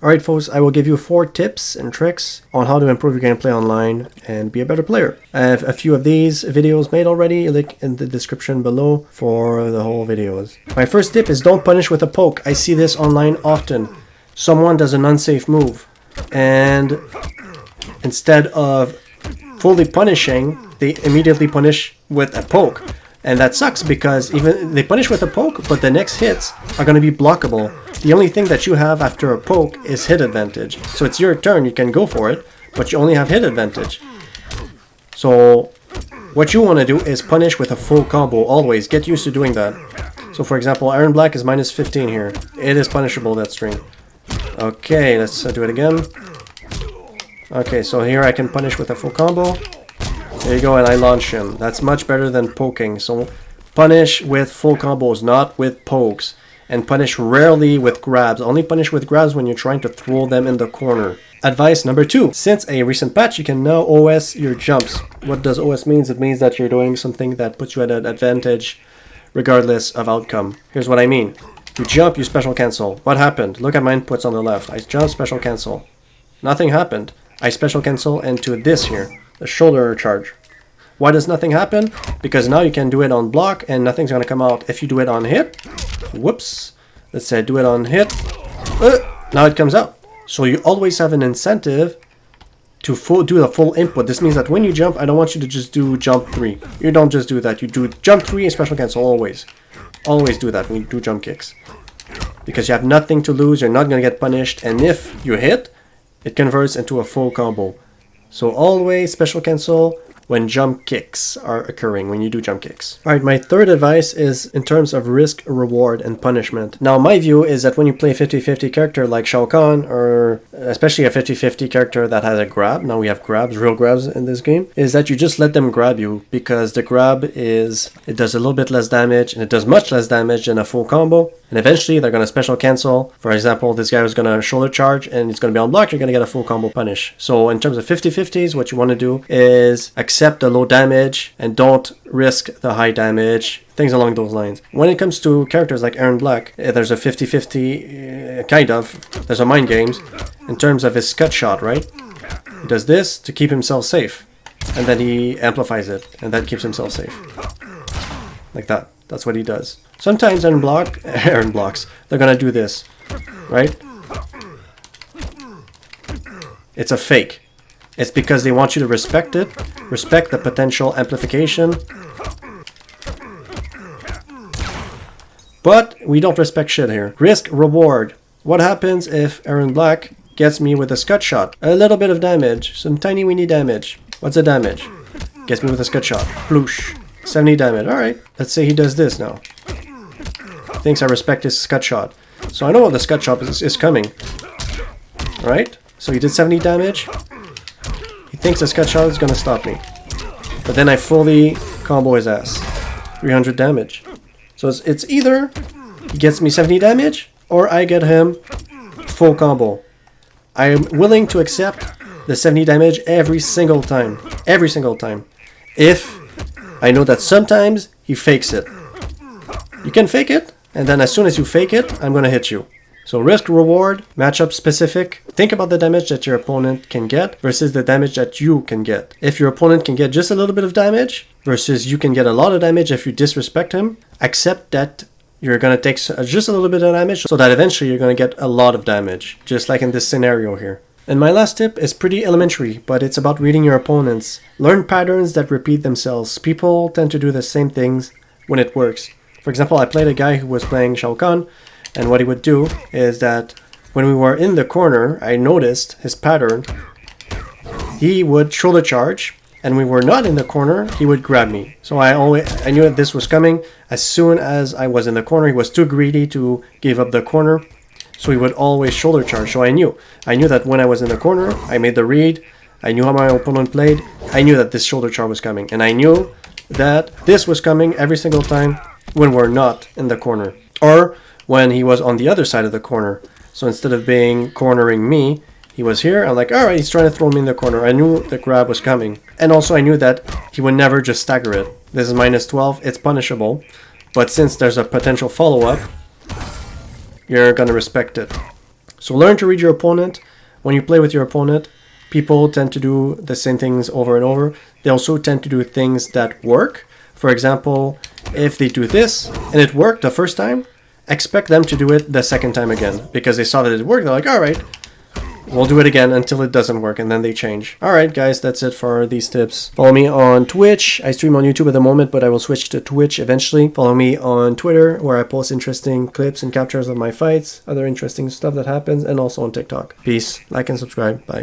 Alright folks, I will give you 4 tips and tricks on how to improve your gameplay online and be a better player. I have a few of these videos made already, link in the description below for the whole videos. My first tip is don't punish with a poke. I see this online often. Someone does an unsafe move and instead of fully punishing, they immediately punish with a poke. And that sucks because even they punish with a poke, but the next hits are going to be blockable. The only thing that you have after a poke is hit advantage. So it's your turn, you can go for it, but you only have hit advantage. So what you want to do is punish with a full combo, always. Get used to doing that. So for example, Iron Black is minus 15 here. It is punishable, that string. Okay, let's do it again. Okay, so here I can punish with a full combo. There you go, and I launch him. That's much better than poking. So punish with full combos, not with pokes. And punish rarely with grabs. Only punish with grabs when you're trying to throw them in the corner. Advice number 2. Since a recent patch, you can now OS your jumps. What does OS means? It means that you're doing something that puts you at an advantage regardless of outcome. Here's what I mean. You jump, you special cancel. What happened? Look at my inputs on the left. I jump, special cancel. Nothing happened. I special cancel into this here. The shoulder charge. Why does nothing happen? Because now you can do it on block and nothing's going to come out. If you do it on hit, whoops, let's say do it on hit, now it comes out. So you always have an incentive to do the full input. This means that when you jump, I don't want you to just do jump 3. You don't just do that. You do jump 3 and special cancel always. Always do that when you do jump kicks. Because you have nothing to lose, you're not going to get punished, and if you hit, it converts into a full combo. So always special cancel when jump kicks are occurring, when you do jump kicks. Alright, my third advice is in terms of risk, reward, and punishment. Now, my view is that when you play a 50-50 character like Shao Kahn, or especially a 50-50 character that has a grab, now we have grabs, real grabs in this game, is that you just let them grab you, because the grab is, it does a little bit less damage, and it does much less damage than a full combo, and eventually they're going to special cancel. For example, this guy is going to shoulder charge, and it's going to be on block, you're going to get a full combo punish. So in terms of 50-50s, what you want to do is accept the low damage and don't risk the high damage, things along those lines. When it comes to characters like Iron Black, there's a 50-50 kind of, there's a mind games in terms of his cut shot, right? He does this to keep himself safe, and then he amplifies it, and that keeps himself safe. Like that. That's what he does. Sometimes Iron Blocks, they're gonna do this, right? It's a fake. It's because they want you to respect it, respect the potential amplification. But we don't respect shit here. Risk, reward. What happens if Iron Black gets me with a scud shot? A little bit of damage, some tiny weeny damage. What's the damage? Gets me with a scud shot. Ploosh. 70 damage. Alright, let's say he does this now. Thinks I respect his scud shot. So I know the scud shot is coming. Alright, so he did 70 damage. He thinks the scud shot is going to stop me. But then I fully combo his ass. 300 damage. So it's either he gets me 70 damage or I get him full combo. I am willing to accept the 70 damage every single time. Every single time. If I know that sometimes he fakes it. You can fake it, and then as soon as you fake it, I'm going to hit you. So risk, reward, matchup specific. Think about the damage that your opponent can get versus the damage that you can get. If your opponent can get just a little bit of damage versus you can get a lot of damage if you disrespect him, accept that you're going to take just a little bit of damage so that eventually you're going to get a lot of damage, just like in this scenario here. And my last tip is pretty elementary, but it's about reading your opponents. Learn patterns that repeat themselves. People tend to do the same things when it works. For example, I played a guy who was playing Shao Kahn, and what he would do is that when we were in the corner, I noticed his pattern. He would shoulder charge, and when we were not in the corner, he would grab me. So I knew that this was coming. As soon as I was in the corner, he was too greedy to give up the corner. So he would always shoulder charge. So I knew that when I was in the corner, I made the read. I knew how my opponent played. I knew that this shoulder charge was coming. And I knew that this was coming every single time when we're not in the corner. Or when he was on the other side of the corner. So instead of being cornering me, he was here. I'm like, alright, he's trying to throw me in the corner. I knew the grab was coming. And also I knew that he would never just stagger it. This is minus 12. It's punishable. But since there's a potential follow-up, you're gonna respect it. So learn to read your opponent. When you play with your opponent, people tend to do the same things over and over. They also tend to do things that work. For example, if they do this and it worked the first time, expect them to do it the second time again, because they saw that it worked. They're like, all right, we'll do it again until it doesn't work, and then they change. All right, guys, that's it for these tips. Follow me on Twitch. I stream on YouTube at the moment, but I will switch to Twitch eventually. Follow me on Twitter, where I post interesting clips and captures of my fights, other interesting stuff that happens, and also on TikTok. Peace. Like and subscribe. Bye.